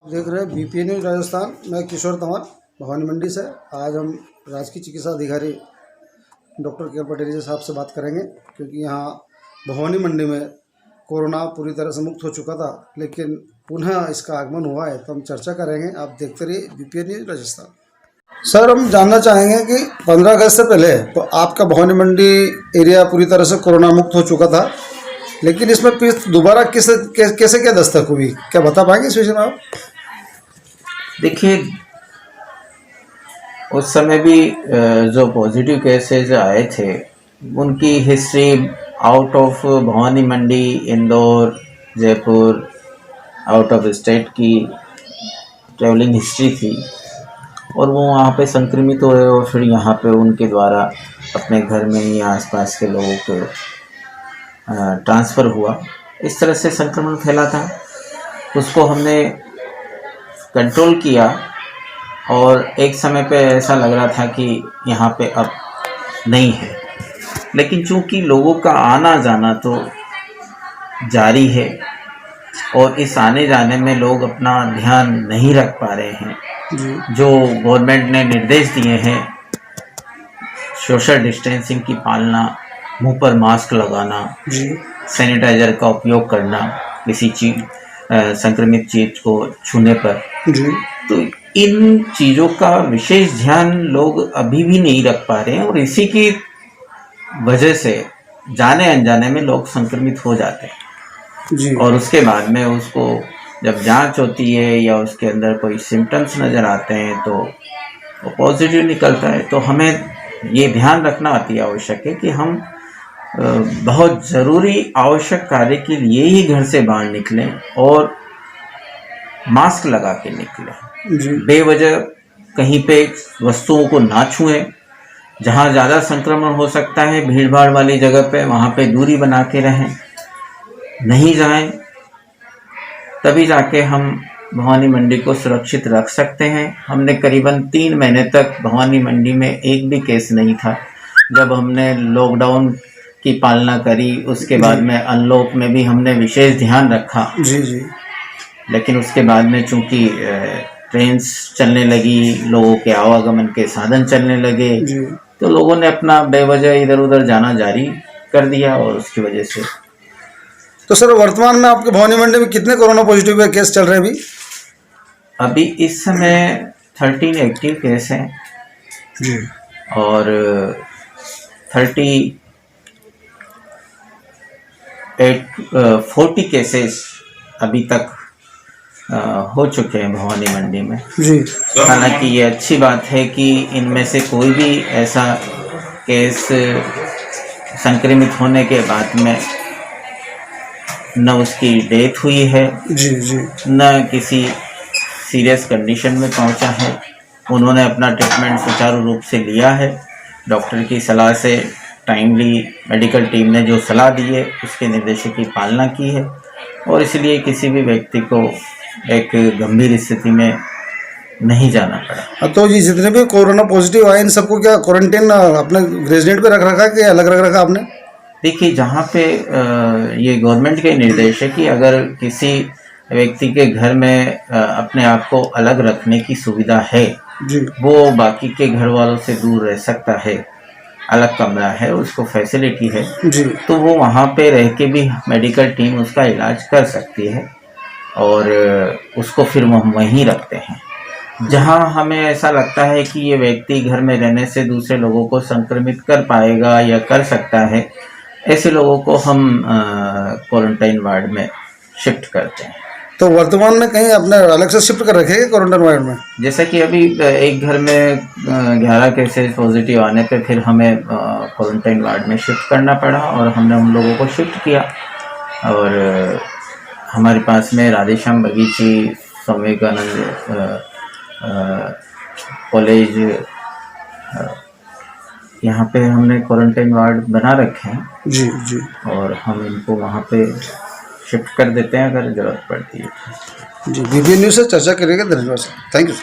देख रहे हैं बीपीएन न्यूज राजस्थान। मैं किशोर तंवर भवानी मंडी से। आज हम राजकीय चिकित्सा अधिकारी डॉक्टर के पटेल जी साहब से बात करेंगे, क्योंकि यहाँ भवानी मंडी में कोरोना पूरी तरह से मुक्त हो चुका था, लेकिन पुनः इसका आगमन हुआ है, तो हम चर्चा करेंगे। आप देखते रहिए बीपीएन न्यूज राजस्थान। सर, हम जानना चाहेंगे कि 15 अगस्त से पहले तो आपका भवानी मंडी एरिया पूरी तरह से कोरोना मुक्त हो चुका था, लेकिन इसमें फिर दोबारा कैसे क्या दस्तक हुई, क्या बता पाएंगे इस विषय में आप? देखिए, उस समय भी जो पॉजिटिव केसेज आए थे उनकी history out of Bhavani Mandi, Indore, Jaipur, out of state की ट्रैवलिंग हिस्ट्री थी, और वो वहाँ पे संक्रमित हुए और फिर यहाँ पे उनके द्वारा अपने घर में ही आसपास के लोगों को ट्रांसफ़र हुआ। इस तरह से संक्रमण फैला था, उसको हमने कंट्रोल किया, और एक समय पे ऐसा लग रहा था कि यहाँ पे अब नहीं है, लेकिन चूंकि लोगों का आना जाना तो जारी है और इस आने जाने में लोग अपना ध्यान नहीं रख पा रहे हैं। जो गवर्नमेंट ने निर्देश दिए हैं, सोशल डिस्टेंसिंग की पालना, मुंह पर मास्क लगाना, सैनिटाइजर का उपयोग करना किसी चीज संक्रमित चीज को छूने पर, तो इन चीज़ों का विशेष ध्यान लोग अभी भी नहीं रख पा रहे हैं, और इसी की वजह से जाने अनजाने में लोग संक्रमित हो जाते हैं। और उसके बाद में उसको जब जांच होती है या उसके अंदर कोई सिम्टम्स नज़र आते हैं तो वो पॉजिटिव निकलता है। तो हमें ये ध्यान रखना अति आवश्यक है कि हम बहुत ज़रूरी आवश्यक कार्य के लिए ही घर से बाहर निकलें और मास्क लगा के निकलें। बेवजह कहीं पे वस्तुओं को ना छुएं। जहाँ ज़्यादा संक्रमण हो सकता है, भीड़ भाड़ वाली जगह पे, वहाँ पे दूरी बना के रहें, नहीं जाएं। तभी जाके हम भवानी मंडी को सुरक्षित रख सकते हैं। हमने करीबन 3 महीने तक भवानी मंडी में एक भी केस नहीं था। जब हमने लॉकडाउन की पालना करी, उसके बाद में अनलॉक में भी हमने विशेष ध्यान रखा। लेकिन उसके बाद में चूंकि ट्रेन्स चलने लगी, लोगों के आवागमन के साधन चलने लगे, तो लोगों ने अपना बेवजह इधर उधर जाना जारी कर दिया, और उसकी वजह से। तो सर, वर्तमान में आपके भवानी मंडी में कितने कोरोना पॉजिटिव केस चल रहे हैं अभी इस समय 13 एक्टिव केस हैं जी, और 40 केसेस अभी तक हो चुके हैं भवानी मंडी में जी। हालांकि ये अच्छी बात है कि इनमें से कोई भी ऐसा केस संक्रमित होने के बाद में न उसकी डेथ हुई है जी, न किसी सीरियस कंडीशन में पहुंचा है। उन्होंने अपना ट्रीटमेंट सुचारू रूप से लिया है। डॉक्टर की सलाह से टाइमली मेडिकल टीम ने जो सलाह दी है उसके निर्देशों की पालना की है, और इसलिए किसी भी व्यक्ति को एक गंभीर स्थिति में नहीं जाना पड़ा। तो जी, जितने भी कोरोना पॉजिटिव आए इन सबको क्या क्वारंटाइन अपने रेजिडेंट पे रख रखा है कि अलग रख रखा आपने? देखिए, जहाँ पे ये गवर्नमेंट के निर्देश है कि अगर किसी व्यक्ति के घर में अपने आप को अलग रखने की सुविधा है जी, वो बाकी के घर वालों से दूर रह सकता है, अलग कमरा है, उसको फैसिलिटी है जी, तो वो वहाँ पे रह के भी मेडिकल टीम उसका इलाज कर सकती है, और उसको फिर हम वहीं रखते हैं। जहाँ हमें ऐसा लगता है कि ये व्यक्ति घर में रहने से दूसरे लोगों को संक्रमित कर पाएगा या कर सकता है, ऐसे लोगों को हम क्वारंटाइन वार्ड में शिफ्ट करते हैं। तो वर्तमान में कहीं अपने अलग से शिफ्ट कर रखे क्वारंटाइन वार्ड में? जैसा कि अभी एक घर में 11 केसेस पॉजिटिव आने पे फिर हमें क्वारंटाइन वार्ड में शिफ्ट करना पड़ा, और हमने उन लोगों को शिफ्ट किया। और हमारे पास में राधेश्याम बगीची, स्वामी विवेकानंद कॉलेज, यहाँ पे हमने क्वारंटाइन वार्ड बना रखे हैं जी जी, और हम इनको वहाँ पे शिफ्ट कर देते हैं अगर ज़रूरत पड़ती है। जी, बीपीएन न्यूज़ से चर्चा करेंगे। धन्यवाद, थैंक यू।